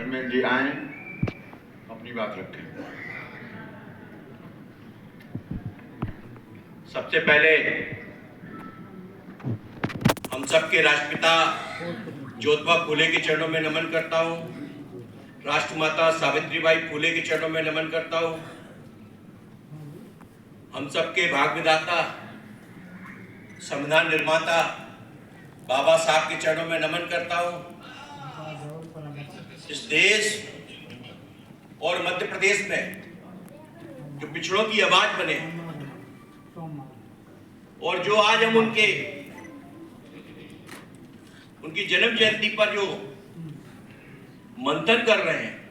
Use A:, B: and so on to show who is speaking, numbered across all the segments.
A: धर्मेंद्र जी आए, अपनी बात रखें।
B: सबसे पहले हम सबके राष्ट्रपिता ज्योतिबा फूले के चरणों में नमन करता हूं। राष्ट्रमाता सावित्रीबाई फूले के चरणों में नमन करता हूं। हम सबके भाग्य विधाता संविधान निर्माता बाबा साहब के चरणों में नमन करता हूं। इस देश और मध्य प्रदेश में जो पिछड़ों की आवाज बने और जो आज हम उनकी जन्म जयंती पर जो मंथन कर रहे हैं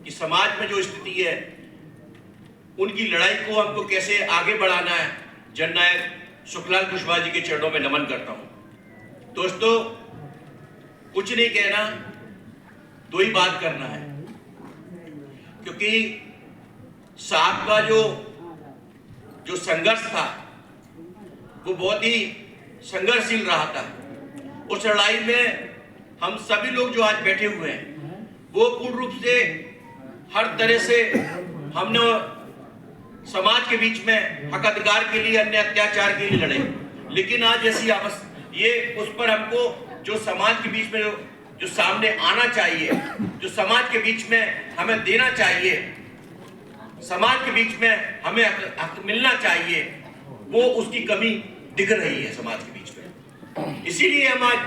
B: कि समाज में जो स्थिति है उनकी लड़ाई को हमको कैसे आगे बढ़ाना है, जननायक सुखलाल कुशवाहा जी के चरणों में नमन करता हूं। दोस्तों, कुछ नहीं कहना, दो ही बात करना है, क्योंकि साहब का जो संघर्ष था वो बहुत ही संघर्षशील रहा था। उस लड़ाई में हम सभी लोग जो आज बैठे हुए हैं वो पूर्ण रूप से हर तरह से हमने समाज के बीच में हक अधिकार के लिए, अन्य अत्याचार के लिए लड़े। लेकिन आज ऐसी ये उस पर हमको जो समाज के बीच में जो सामने आना चाहिए, जो समाज के बीच में हमें देना चाहिए, समाज के बीच में हमें हक मिलना चाहिए, वो उसकी कमी दिख रही है समाज के बीच में। इसीलिए हम आज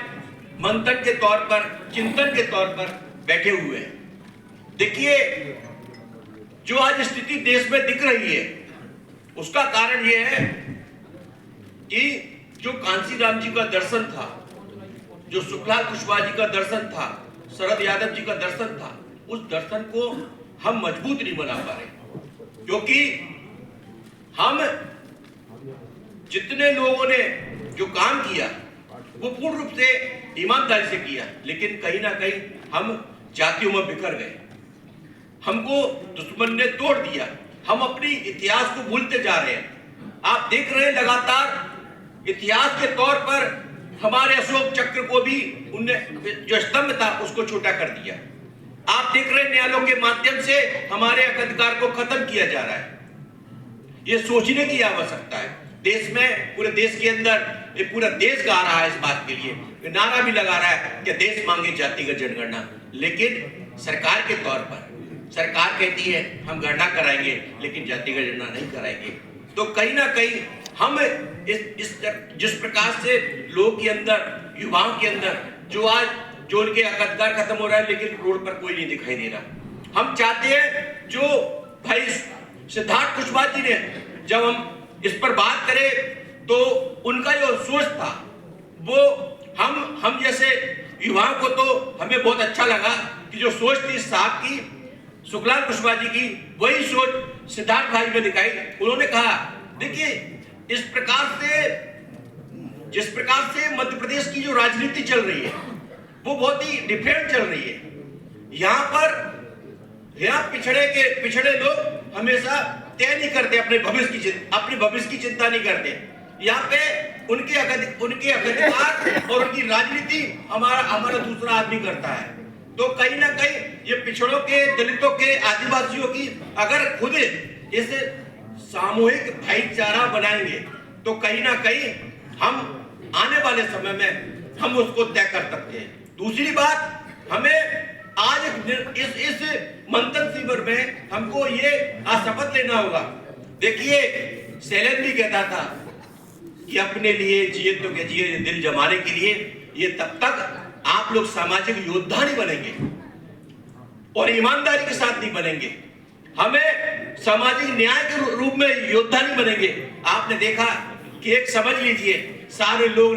B: मंथन के तौर पर, चिंतन के तौर पर बैठे हुए हैं। देखिए, जो आज स्थिति देश में दिख रही है उसका कारण यह है कि जो कांशीराम जी का दर्शन था, जो सुखलाल कुशवाहा जी का दर्शन था, शरद यादव जी का दर्शन था, उस दर्शन को हम मजबूत नहीं बना पा रहे, क्योंकि हम जितने लोगों ने जो काम किया वो पूर्ण रूप से ईमानदारी से किया, लेकिन कहीं ना कहीं हम जातियों में बिखर गए, हमको दुश्मन ने तोड़ दिया, हम अपनी इतिहास को भूलते जा रहे हैं। आप देख रहे हैं लगातार इतिहास के तौर पर हमारे अशोक चक्र को भी उनने जो स्तंभ था उसको छोटा कर दिया। आप देख रहे हैं न्यायालयों के माध्यम से हमारे हक अधिकार को खत्म किया जा रहा है। ये सोचने की आवश्यकता है। देश में, पूरे देश के अंदर ये पूरा देश गा रहा है इस बात के लिए, नारा भी लगा रहा है कि देश मांगे जातिगत जनगणना, लेकिन सरकार के तौर पर सरकार कहती है हम गणना कराएंगे लेकिन जातिगत जनगणना नहीं कराएंगे। तो कहीं ना कहीं हम जिस प्रकार से लोगों के अंदर, युवाओं के अंदर जो उनके हक अधिकार खत्म हो रहा है, लेकिन रोड पर कोई नहीं दिखाई दे रहा। हम चाहते हैं जो भाई सिद्धार्थ कुशवाहा जी ने, जब हम इस पर बात करें तो उनका जो सोच था वो हम जैसे युवाओं को तो हमें बहुत अच्छा लगा कि जो सोच थी साहब की, सुखलाल कुशवाहा जी की, वही सोच सिद्धार्थ भाई ने दिखाई। उन्होंने कहा, देखिए जिस प्रकार से मध्य प्रदेश की जो राजनीति चल रही है वो बहुत ही डिफरेंट चल रही है। यहाँ पिछड़े लोग हमेशा तय नहीं करते, अपने भविष्य की चिंता नहीं करते। यहाँ पे उनके हक अधिकार और उनकी राजनीति हमारा दूसरा आदमी करता है। तो कहीं ना कहीं ये पिछड़ों के, दलितों के, आदिवासियों की अगर खुद इसे सामूहिक भाईचारा बनाएंगे तो कहीं ना कहीं हम आने वाले समय में हम उसको तय कर सकते हैं। दूसरी बात, हमें आज इस मंथन शिविर में हमको ये शपथ लेना होगा। देखिए, शैलेंद्र भी कहता था कि अपने लिए जिए तो क्या जिए, दिल जमाने के लिए। ये तब तक आप लोग सामाजिक योद्धा नहीं बनेंगे और ईमानदारी के साथ नहीं बनेंगे, हमें सामाजिक न्याय के रूप में योद्धा नहीं बनेंगे। आपने देखा कि एक, समझ लीजिए, सारे लोग